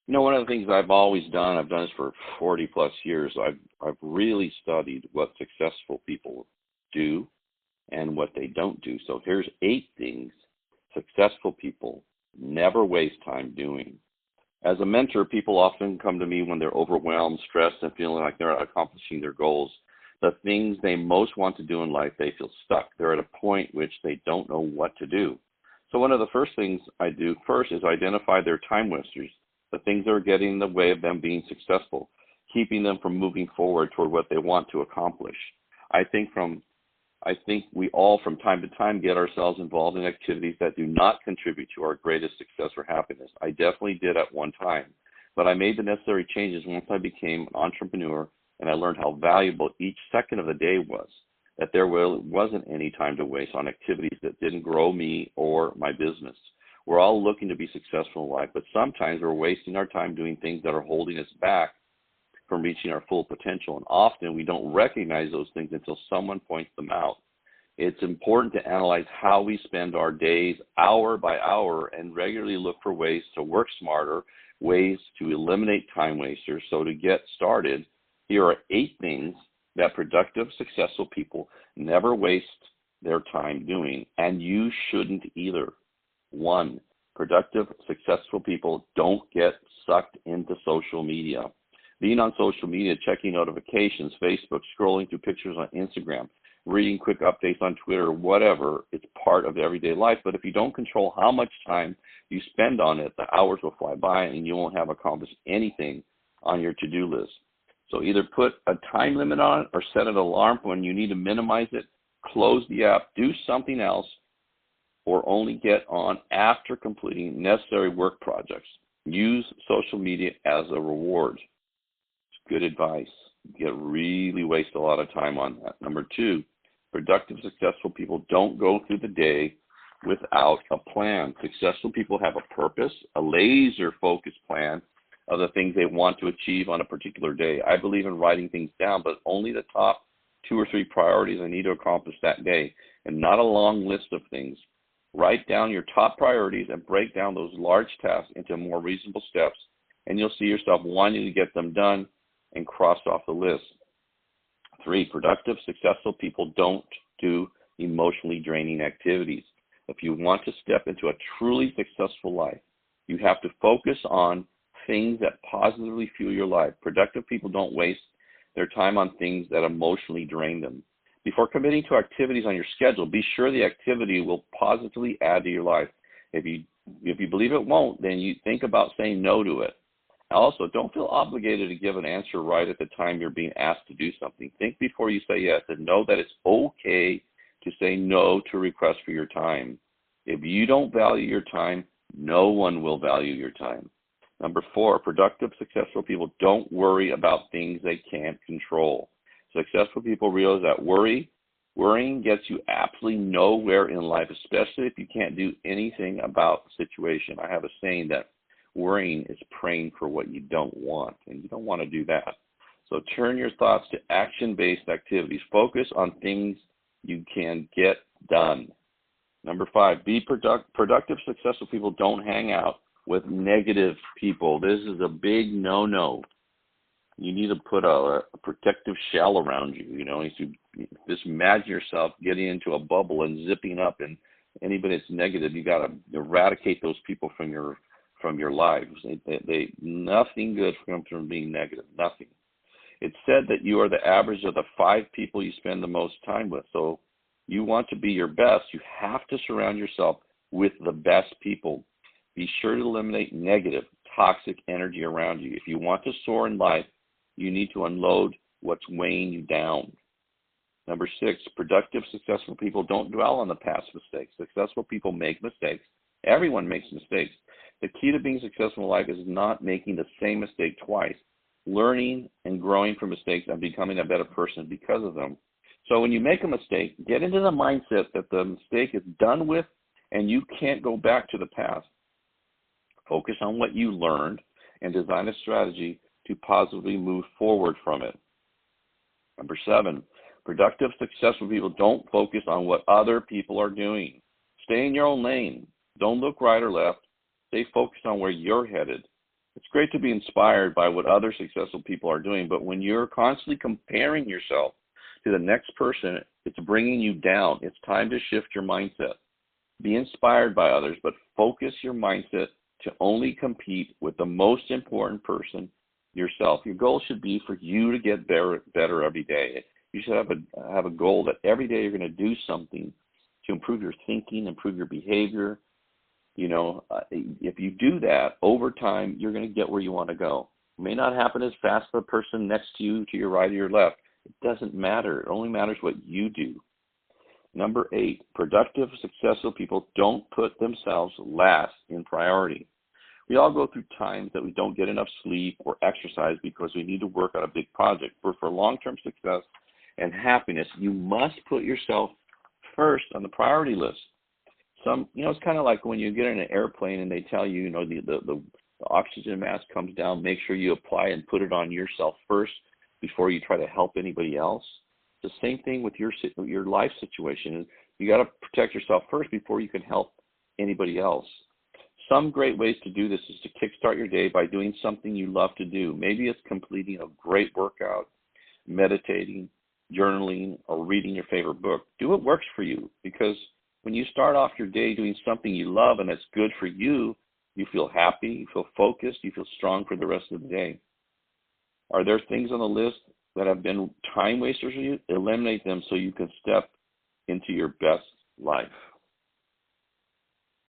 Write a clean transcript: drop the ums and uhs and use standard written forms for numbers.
One of the things I've always done, I've done this for 40 plus years. I've really studied what successful people do and what they don't do. So here's 8 things successful people never waste time doing. As a mentor, people often come to me when they're overwhelmed, stressed, and feeling like they're not accomplishing their goals. The things they most want to do in life, they feel stuck. They're at a point which they don't know what to do. So one of the first things I do first is identify their time wasters, the things that are getting in the way of them being successful, keeping them from moving forward toward what they want to accomplish. I think we all from time to time get ourselves involved in activities that do not contribute to our greatest success or happiness. I definitely did at one time, but I made the necessary changes once I became an entrepreneur and I learned how valuable each second of the day was, that there wasn't any time to waste on activities that didn't grow me or my business. We're all looking to be successful in life, but sometimes we're wasting our time doing things that are holding us back from reaching our full potential. And often we don't recognize those things until someone points them out. It's important to analyze how we spend our days hour by hour and regularly look for ways to work smarter, ways to eliminate time wasters. So to get started, here are 8 things that productive, successful people never waste their time doing, and you shouldn't either. 1, productive, successful people don't get sucked into social media. Being on social media, checking notifications, Facebook, scrolling through pictures on Instagram, reading quick updates on Twitter, whatever, it's part of everyday life. But if you don't control how much time you spend on it, the hours will fly by and you won't have accomplished anything on your to-do list. So either put a time limit on it or set an alarm when you need to minimize it, close the app, do something else, or only get on after completing necessary work projects. Use social media as a reward. It's good advice. You really waste a lot of time on that. Number 2, productive, successful people don't go through the day without a plan. Successful people have a purpose, a laser-focused plan of the things they want to achieve on a particular day. I believe in writing things down, but only the top 2 or 3 priorities I need to accomplish that day, and not a long list of things. Write down your top priorities and break down those large tasks into more reasonable steps, and you'll see yourself wanting to get them done and cross off the list. 3, productive, successful people don't do emotionally draining activities. If you want to step into a truly successful life, you have to focus on things that positively fuel your life. Productive people don't waste their time on things that emotionally drain them. Before committing to activities on your schedule, be sure the activity will positively add to your life. If you believe it won't, then you think about saying no to it. Also, don't feel obligated to give an answer right at the time you're being asked to do something. Think before you say yes, and know that it's okay to say no to requests for your time. If you don't value your time, no one will value your time. Number 4, productive, successful people don't worry about things they can't control. Successful people realize that worrying gets you absolutely nowhere in life, especially if you can't do anything about the situation. I have a saying that worrying is praying for what you don't want, and you don't want to do that. So turn your thoughts to action-based activities. Focus on things you can get done. Number 5, be productive, successful people don't hang out with negative people. This is a big no-no. You need to put a protective shell around you. Just imagine yourself getting into a bubble and zipping up, and anybody that's negative, you got to eradicate those people from your lives. They nothing good comes from being negative. Nothing. It's said that you are the average of the 5 people you spend the most time with. So you want to be your best, you have to surround yourself with the best people. Be sure to eliminate negative, toxic energy around you. If you want to soar in life, you need to unload what's weighing you down. Number 6, productive, successful people don't dwell on the past mistakes. Successful people make mistakes. Everyone makes mistakes. The key to being successful in life is not making the same mistake twice, learning and growing from mistakes and becoming a better person because of them. So when you make a mistake, get into the mindset that the mistake is done with and you can't go back to the past. Focus on what you learned and design a strategy to positively move forward from it. Number 7, productive, successful people don't focus on what other people are doing. Stay in your own lane. Don't look right or left. Stay focused on where you're headed. It's great to be inspired by what other successful people are doing, but when you're constantly comparing yourself to the next person, it's bringing you down. It's time to shift your mindset. Be inspired by others, but focus your mindset to only compete with the most important person, yourself. Your goal should be for you to get better every day. You should have a goal that every day you're going to do something to improve your thinking, improve your behavior. If you do that over time, you're going to get where you want to go. It may not happen as fast as the person next to you, to your right or your left. It doesn't matter. It only matters what you do. Number 8, productive, successful people don't put themselves last in priority. We all go through times that we don't get enough sleep or exercise because we need to work on a big project. But for long-term success and happiness, you must put yourself first on the priority list. It's kind of like when you get in an airplane and they tell you, the oxygen mask comes down, make sure you apply and put it on yourself first before you try to help anybody else. It's the same thing with your life situation. You got to protect yourself first before you can help anybody else. Some great ways to do this is to kickstart your day by doing something you love to do. Maybe it's completing a great workout, meditating, journaling, or reading your favorite book. Do what works for you, because when you start off your day doing something you love and that's good for you, you feel happy, you feel focused, you feel strong for the rest of the day. Are there things on the list that have been time wasters for you? Eliminate them so you can step into your best life.